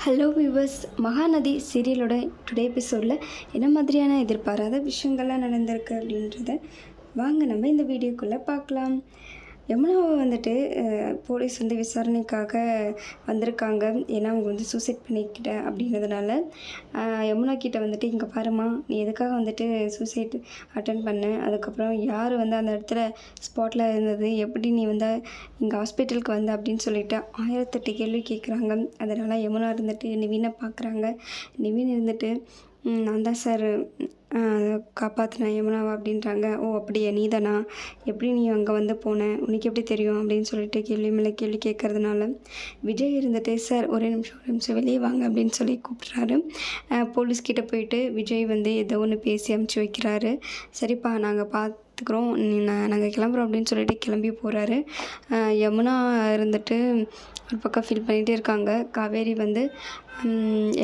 Hello viewers, Mahanadi சீரியலோட today எபிசோடில் என்ன மாதிரியான எதிர்பாராத விஷயங்கள்லாம் நடந்திருக்கு அப்படின்றத வாங்க நம்ம இந்த வீடியோக்குள்ளே பார்க்கலாம். யமுனாவை வந்துட்டு போலீஸ் வந்து விசாரணைக்காக வந்திருக்காங்க. ஏன்னா அவங்க வந்து சூசைட் பண்ணிக்கிட்டேன் அப்படின்றதுனால யமுனா கிட்ட வந்துட்டு, இங்கே பாருமா, நீ எதுக்காக வந்துட்டு சூசைட் அட்டன் பண்ண, அதுக்கப்புறம் யார் வந்து அந்த இடத்துல ஸ்பாட்டில் இருந்தது, எப்படி நீ வந்து இங்கே ஹாஸ்பிட்டலுக்கு வந்த அப்படின்னு சொல்லிட்டு 1008 கேள்வி கேட்குறாங்க. அதனால் யமுனா இருந்துட்டு நிவினை பார்க்குறாங்க. நிவின் இருந்துட்டு, நான் தான் சார் காப்பாற்றினேன் யமுனாவை அப்படின்றாங்க. ஓ அப்படியே, நீ தானா, எப்படி நீ அங்கே வந்து போனேன், உனக்கு எப்படி தெரியும் அப்படின்னு சொல்லிட்டு கேள்வி மேலே கேள்வி கேட்கறதுனால விஜய் இருந்துட்டு, சார் ஒரு நிமிஷம் வெளியே வாங்க அப்படின்னு சொல்லி கூப்பிட்றாரு. போலீஸ்கிட்ட போயிட்டு விஜய் வந்து ஏதோ ஒன்று பேசி அமுச்சு வைக்கிறாரு. சரிப்பா, நாங்கள் பார்த்துக்குறோம், நாங்கள் கிளம்புறோம் அப்படின்னு சொல்லிட்டு கிளம்பி போகிறாரு. யமுனா இருந்துட்டு ஒரு பக்கம் ஃபீல் பண்ணிகிட்டே இருக்காங்க. காவேரி வந்து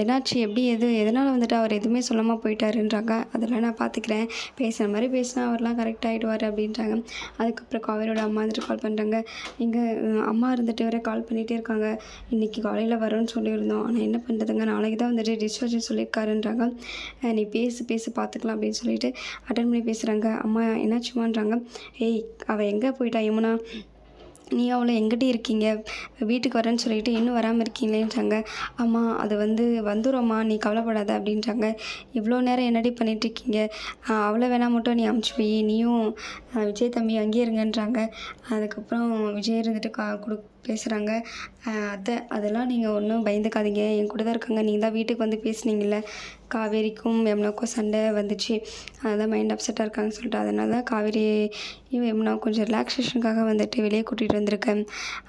என்னாச்சு, எப்படி எதனால் வந்துட்டு அவர் எதுவுமே சொல்லாமல் போயிட்டாருன்றாங்க. அதெல்லாம் நான் பார்த்துக்கிறேன், பேசுகிற மாதிரி பேசினா அவர்லாம் கரெக்ட் ஆகிடுவார் அப்படின்றாங்க. அதுக்கப்புறம் காவேரியோட அம்மா வந்துட்டு கால் பண்ணுறாங்க. எங்கள் அம்மா இருந்துட்டு வர கால் பண்ணிகிட்டே இருக்காங்க. இன்றைக்கி காலையில் வரோன்னு சொல்லியிருந்தோம், ஆனால் என்ன பண்ணுறதுங்க, நாளைக்கு தான் வந்துட்டு டிஸ்சார்ஜ் சொல்லியிருக்காருன்றாங்க. நீ பேசு பார்த்துக்கலாம் அப்படின்னு சொல்லிட்டு அட்டன் பண்ணி பேசுகிறாங்க. அம்மா என்னாச்சுமான்றாங்க. ஏய், அவள் எங்கே போயிட்டா யமுனா, நீ அவளை எங்கிட்டே இருக்கீங்க, வீட்டுக்கு வரேன்னு சொல்லிட்டு இன்னும் வராமல் இருக்கீங்களேன்றாங்க. அம்மா அது வந்துடும்மா, நீ கவலைப்படாத அப்படின்றாங்க. இவ்வளோ நேரம் என்னடி பண்ணிகிட்ருக்கீங்க, அவளை வேணால் மட்டும் நீ அமுச்சு போய் நீயும் விஜய் தம்பி அங்கேயே இருங்கன்றாங்க. அதுக்கப்புறம் விஜய் இருந்துட்டு பேசுகிறாங்க. அதெல்லாம் நீங்கள் ஒன்றும் பயந்துக்காதீங்க, என் கூட தான் இருக்காங்க, நீங்கள் தான் வீட்டுக்கு வந்து பேசுனீங்கல்ல, காவேரிக்கும் யமுனாவுக்கும் சண்டை வந்துச்சு, அதெல்லாம் மைண்ட் அப்செட்டாக இருக்காங்கன்னு சொல்லிட்டு, அதனால தான் காவேரியும் யமுனாவும் கொஞ்சம் ரிலாக்ஸேஷனுக்காக வந்துட்டு வெளியே கூட்டிகிட்டு வந்திருக்கேன்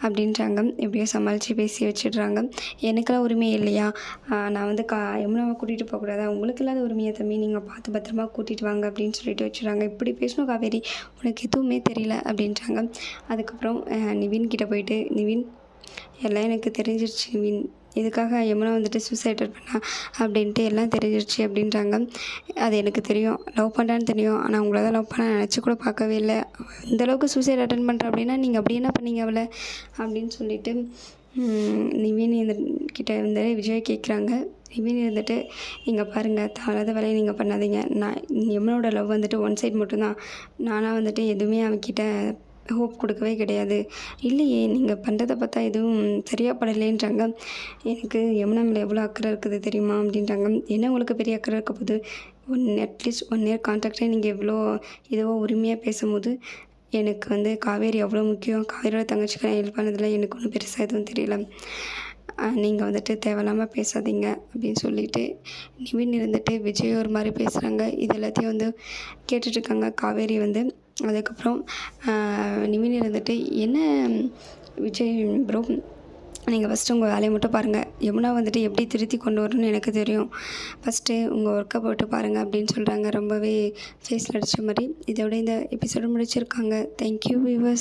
அப்படின்றாங்க. எப்படியோ சமாளித்து பேசி வச்சிடுறாங்க. எனக்கெல்லாம் உரிமை இல்லையா, நான் வந்து யமுனாவை கூட்டிகிட்டு போகக்கூடாதா, உங்களுக்கு இல்லாத உரிமையை தம்பி, நீங்கள் பார்த்து பத்திரமா கூட்டிகிட்டு வாங்க அப்படின்னு சொல்லிட்டு வச்சுறாங்க. இப்படி பேசணும் காவேரி, உனக்கு எதுவுமே தெரியல அப்படின்றாங்க. அதுக்கப்புறம் நிவின் கிட்டே போயிட்டு, நிவின் எல்லாம் எனக்கு தெரிஞ்சிருச்சு, நிவின் எதுக்காக யமுனா வந்துட்டு சூசைட் பண்ணா அப்படின்ட்டு எல்லாம் தெரிஞ்சிருச்சு அப்படின்றாங்க. அது எனக்கு தெரியும், லவ் பண்ணுறான்னு தெரியும், ஆனால் உங்களை தான் லவ் பண்ண நினச்சி கூட பார்க்கவே இல்லை, இந்தளவுக்கு சூசைட் அட்டன் பண்ணுற அப்படின்னா நீங்கள் அப்படி என்ன பண்ணீங்க அவளை அப்படின்னு சொல்லிட்டு நிவின் கிட்ட வந்து விஜய் கேட்குறாங்க. நிவின் இருந்துட்டு, இங்கே பாருங்கள், தவறாத வேலையை நீங்கள் பண்ணாதீங்க, நான் யமுனோட லவ் வந்துட்டு ஒன் சைட் மட்டும்தான், நானாக வந்துட்டு எதுவுமே அவன்கிட்ட ஹோப் கொடுக்கவே கிடையாது. இல்லையே, நீங்கள் பண்ணுறதை பார்த்தா எதுவும் சரியாக படலேன்றாங்க. எனக்கு யமுனா மேலே எவ்வளோ அக்கறை இருக்குது தெரியுமா அப்படின்றாங்க. என்ன உங்களுக்கு பெரிய அக்கறை இருக்க போது, அட்லீஸ்ட் 1 இயர் கான்ட்ராக்டே நீங்கள் எவ்வளோ இதுவோ உரிமையாக பேசும்போது, எனக்கு வந்து காவேரி அவ்வளோ முக்கியம், காவேரியோட தங்கச்சிக்கு நான் ஹெல்ப் பண்ணதில் எனக்கு ஒன்றும் பெருசாக எதுவும் தெரியல, நீங்கள் வந்துட்டு தேவையில்லாமல் பேசாதீங்க அப்படின்னு சொல்லிட்டு நிவின் இருந்துட்டு விஜய் ஒரு மாதிரி பேசுகிறாங்க. இது எல்லாத்தையும் வந்து கேட்டுட்ருக்காங்க காவேரி வந்து. அதுக்கப்புறம் நிவின் இருந்துட்டு, என்ன விஜய் ப்ரோ, நீங்கள் ஃபஸ்ட்டு உங்கள் வேலையை மட்டும் பாருங்கள், யமுனா வந்துட்டு எப்படி திருத்தி கொண்டு வரணும்னு எனக்கு தெரியும், ஃபஸ்ட்டு உங்கள் ஒர்க்கை போட்டு பாருங்கள் அப்படின்னு சொல்கிறாங்க. ரொம்பவே ஃபேஸில் அடித்த மாதிரி. இதோட இந்த எபிசோடு முடிச்சிருக்காங்க. Thank you viewers.